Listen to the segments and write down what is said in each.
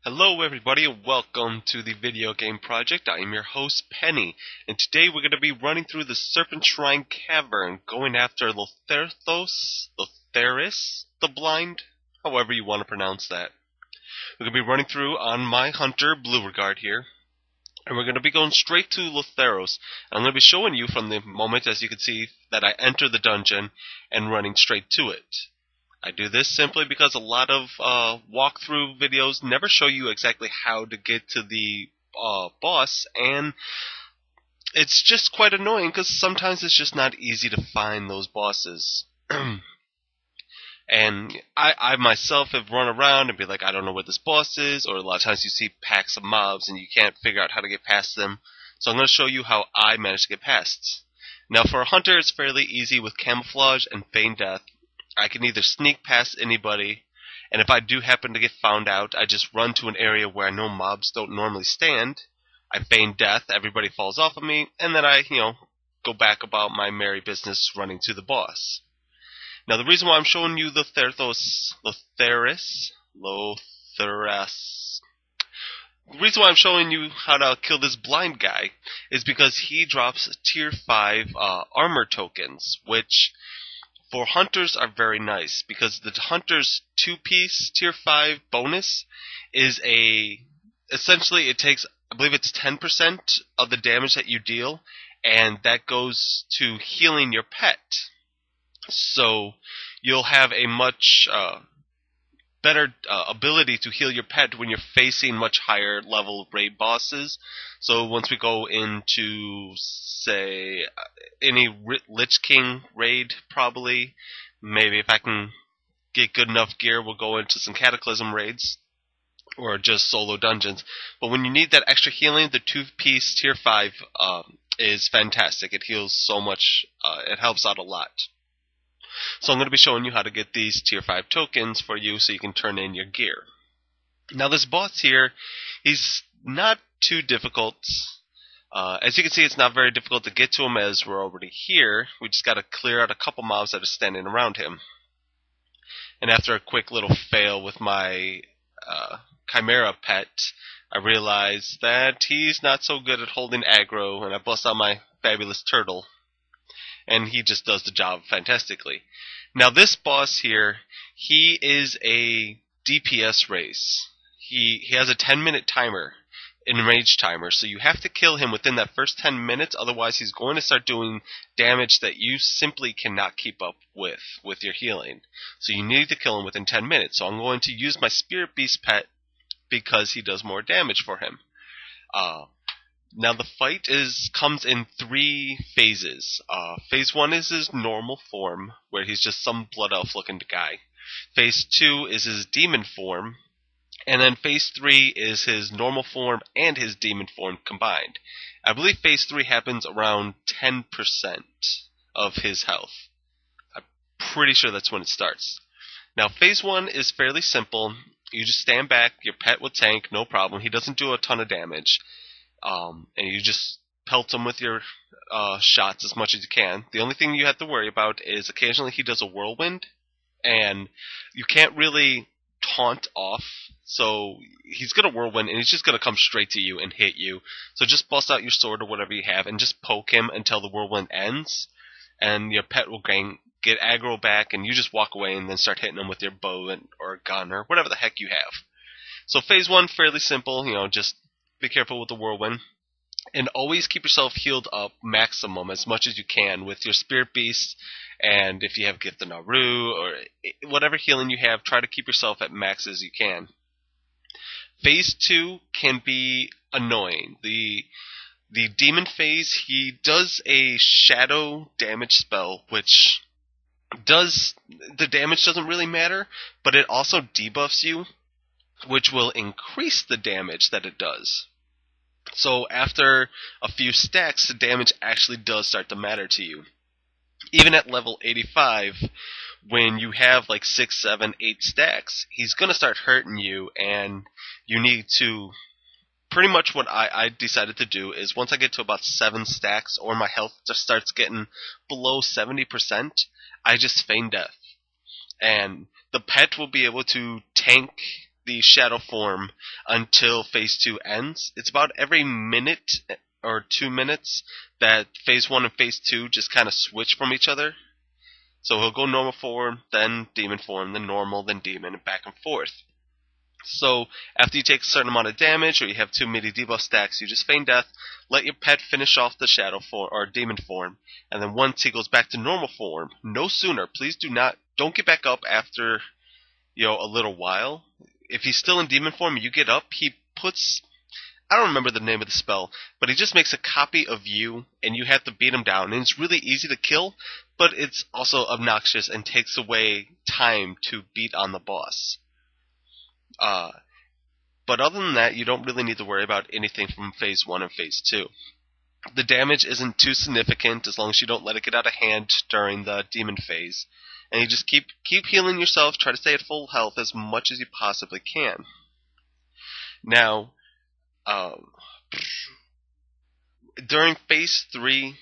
Hello everybody and welcome to the video game project. I am your host Penny, and today we're going to be running through the Serpent Shrine Cavern, going after Leotheras the Blind, however you want to pronounce that. We're going to be running through on my hunter Beauregard here, and we're going to be going straight to Leotheras. I'm going to be showing you from the moment, as you can see, that I enter the dungeon and running straight to it. I do this simply because a lot of walkthrough videos never show you exactly how to get to the boss, and it's just quite annoying because sometimes it's just not easy to find those bosses. And I myself have run around and be like, I don't know where this boss is, or a lot of times you see packs of mobs and you can't figure out how to get past them. So I'm going to show you how I managed to get past. Now for a hunter it's fairly easy with camouflage and feign death. I can either sneak past anybody, and if I do happen to get found out, I just run to an area where I know mobs don't normally stand. I feign death, everybody falls off of me, and then I, go back about my merry business running to the boss. Now the reason why I'm showing you Leotheras, the reason why I'm showing you how to kill this blind guy is because he drops tier 5 armor tokens, which for hunters are very nice, because the hunter's 2-piece tier 5 bonus is essentially it takes, I believe it's 10% of the damage that you deal, and that goes to healing your pet. So you'll have a much better ability to heal your pet when you're facing much higher level raid bosses. So once we go into, say, any Lich King raid, probably, maybe if I can get good enough gear, we'll go into some Cataclysm raids, or just solo dungeons. But when you need that extra healing, the 2-piece tier 5 is fantastic. It heals so much, it helps out a lot. So I'm going to be showing you how to get these tier 5 tokens for you so you can turn in your gear. Now this boss here, he's not too difficult. As you can see, it's not very difficult to get to him as we're already here. We just got to clear out a couple mobs that are standing around him. And after a quick little fail with my Chimera pet, I realized that he's not so good at holding aggro, and I bust out my fabulous turtle. And he just does the job fantastically. Now this boss here, he is a DPS race. He has a 10-minute timer, enrage timer, so you have to kill him within that first 10 minutes, otherwise he's going to start doing damage that you simply cannot keep up with your healing. So you need to kill him within 10 minutes. So I'm going to use my Spirit Beast pet because he does more damage for him. Now the fight comes in 3 phases. Phase 1 is his normal form, where he's just some blood elf looking guy. Phase 2 is his demon form, and then Phase 3 is his normal form and his demon form combined. I believe Phase 3 happens around 10% of his health. I'm pretty sure that's when it starts. Now Phase 1 is fairly simple. You just stand back, your pet will tank, no problem. He doesn't do a ton of damage. And you just pelt him with your shots as much as you can. The only thing you have to worry about is occasionally he does a whirlwind, and you can't really taunt off, so he's going to whirlwind, and he's just going to come straight to you and hit you. So just bust out your sword or whatever you have, and just poke him until the whirlwind ends, and your pet will get aggro back, and you just walk away and then start hitting him with your bow or gun or whatever the heck you have. So phase 1, fairly simple, just be careful with the whirlwind, and always keep yourself healed up maximum as much as you can with your Spirit Beast, and if you have Gift of Naru or whatever healing you have, try to keep yourself at max as you can. Phase 2 can be annoying. The demon phase, he does a shadow damage spell, which the damage doesn't really matter, but it also debuffs you, which will increase the damage that it does. So after a few stacks, the damage actually does start to matter to you. Even at level 85, when you have like 6, 7, 8 stacks, he's going to start hurting you, and you need to... Pretty much what I decided to do is once I get to about 7 stacks, or my health just starts getting below 70%, I just feign death. And the pet will be able to tank the shadow form until phase 2 ends. It's about every minute or 2 minutes that phase 1 and phase 2 just kind of switch from each other. So he'll go normal form, then demon form, then normal, then demon, and back and forth. So after you take a certain amount of damage or you have too many debuff stacks, you just feign death, let your pet finish off the shadow form or demon form, and then once he goes back to normal form, no sooner, please don't get back up after a little while. If he's still in demon form and you get up, he puts, I don't remember the name of the spell, but he just makes a copy of you and you have to beat him down. And it's really easy to kill, but it's also obnoxious and takes away time to beat on the boss. But other than that, you don't really need to worry about anything from phase 1 and phase 2. The damage isn't too significant as long as you don't let it get out of hand during the demon phase. And you just keep healing yourself, try to stay at full health as much as you possibly can. Now, during phase 3,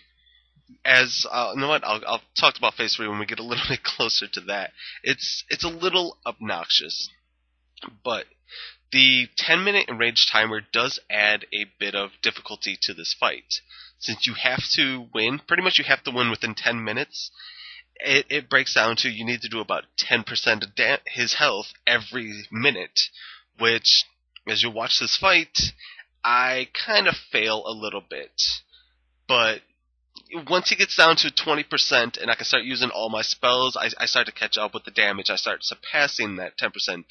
you know what, I'll talk about phase 3 when we get a little bit closer to that. It's a little obnoxious, but the 10-minute enraged timer does add a bit of difficulty to this fight. Since you have to win, pretty much you have to win within 10 minutes, it breaks down to you need to do about 10% of his health every minute, which, as you watch this fight, I kind of fail a little bit. But once he gets down to 20% and I can start using all my spells, I start to catch up with the damage. I start surpassing that 10%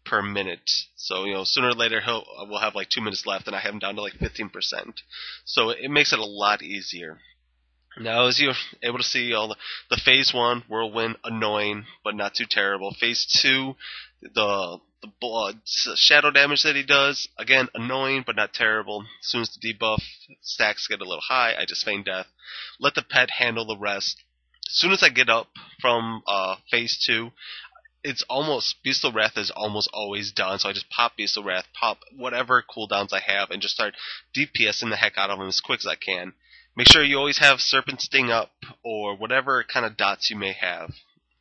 per minute. So, sooner or later we'll have like 2 minutes left and I have him down to like 15%. So it makes it a lot easier. Now, as you're able to see, all the phase 1, whirlwind, annoying, but not too terrible. Phase 2, the blood, shadow damage that he does, again, annoying, but not terrible. As soon as the debuff stacks get a little high, I just feign death. Let the pet handle the rest. As soon as I get up from phase 2, it's almost, Beast of Wrath is almost always done, so I just pop Beast of Wrath, pop whatever cooldowns I have, and just start DPSing the heck out of him as quick as I can. Make sure you always have Serpent Sting up, or whatever kind of dots you may have,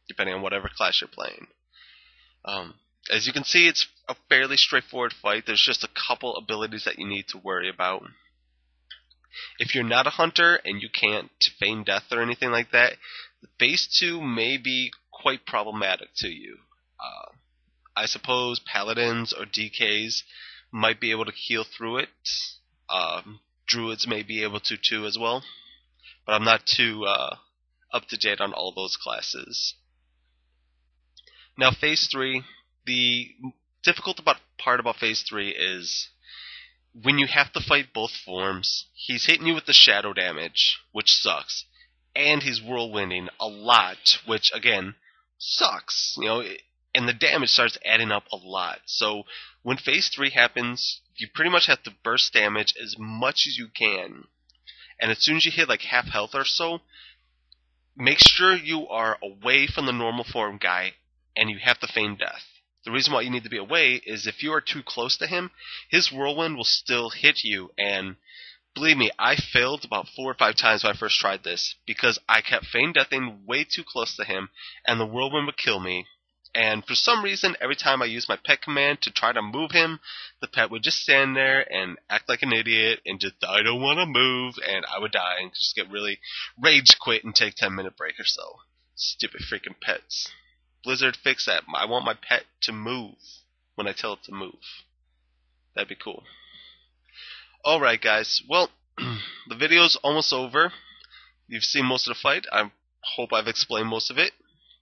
depending on whatever class you're playing. As you can see, it's a fairly straightforward fight. There's just a couple abilities that you need to worry about. If you're not a hunter and you can't feign death or anything like that, phase 2 may be quite problematic to you. I suppose paladins or DKs might be able to heal through it. Druids may be able to too as well, but I'm not too up to date on all those classes. Now, phase 3, the difficult part about phase 3 is when you have to fight both forms, he's hitting you with the shadow damage, which sucks, and he's whirlwinding a lot, which again sucks, and the damage starts adding up a lot. So when phase 3 happens, you pretty much have to burst damage as much as you can. And as soon as you hit like half health or so, make sure you are away from the normal form guy and you have to feign death. The reason why you need to be away is if you are too close to him, his whirlwind will still hit you. And believe me, I failed about 4 or 5 times when I first tried this because I kept feign deathing way too close to him and the whirlwind would kill me. And for some reason, every time I used my pet command to try to move him, the pet would just stand there and act like an idiot and just, I don't want to move, and I would die and just get really rage quit and take a 10-minute break or so. Stupid freaking pets. Blizzard, fix that. I want my pet to move when I tell it to move. That'd be cool. Alright guys, well, the video's almost over. You've seen most of the fight. I hope I've explained most of it.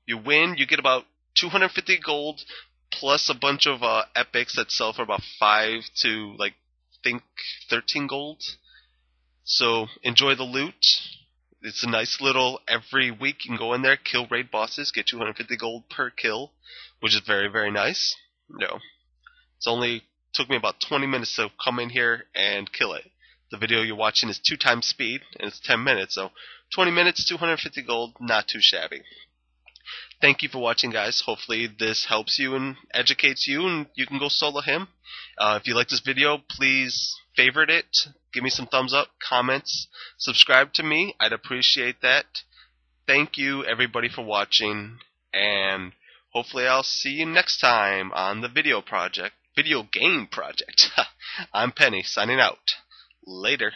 You win, you get about 250 gold plus a bunch of epics that sell for about 5 to like I think 13 gold. So enjoy the loot. It's a nice little, every week you can go in there, kill raid bosses, get 250 gold per kill, which is very, very nice. It's only took me about 20 minutes to come in here and kill it. The video you're watching is 2 times speed and it's 10 minutes, so 20 minutes, 250 gold, not too shabby. Thank you for watching, guys. Hopefully this helps you and educates you, and you can go solo him. If you like this video, please favorite it, give me some thumbs up, comments, subscribe to me. I'd appreciate that. Thank you, everybody, for watching, and hopefully I'll see you next time on the video game project. I'm Penny, signing out. Later.